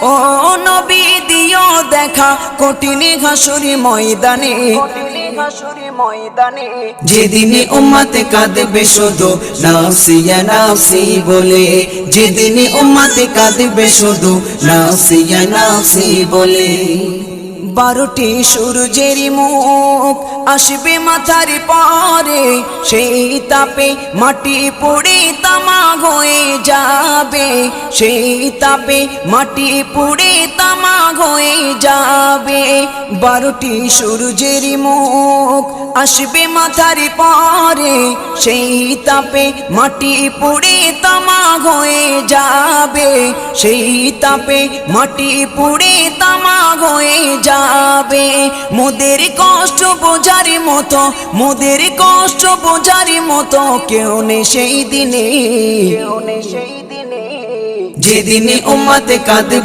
ও নবী দিও দেখা কঠিন হাসুরি ময়দানে, যেদিনে উম্মতে কাঁদবে শুধু নাফসি ইয়া নাফসি বলে, যেদিনে উম্মতে কাঁদবে শুধু নাফসি ইয়া নাফসি বলে। 12টি সূর্যের মুখ আসবে মাথার পরে, সেই তাপে মাটি পুড়ে তামা হয়ে যাবে, সেই তাপে মাটি পুড়ে তামা হয়ে যাবে। 12টি সূর্যের মুখ আসবে মাথার পরে, সেই তাপে মাটি পুড়ে তামা হয়ে যাবে, সেই তাপে মাটি পুড়ে তামা হয়ে যাবে। মোদের কষ্ট বোঝার মতো, মোদের কষ্ট বোঝার মতো কেউ নেই সেই দিনে, যেদিনে উম্মতে কাঁদবে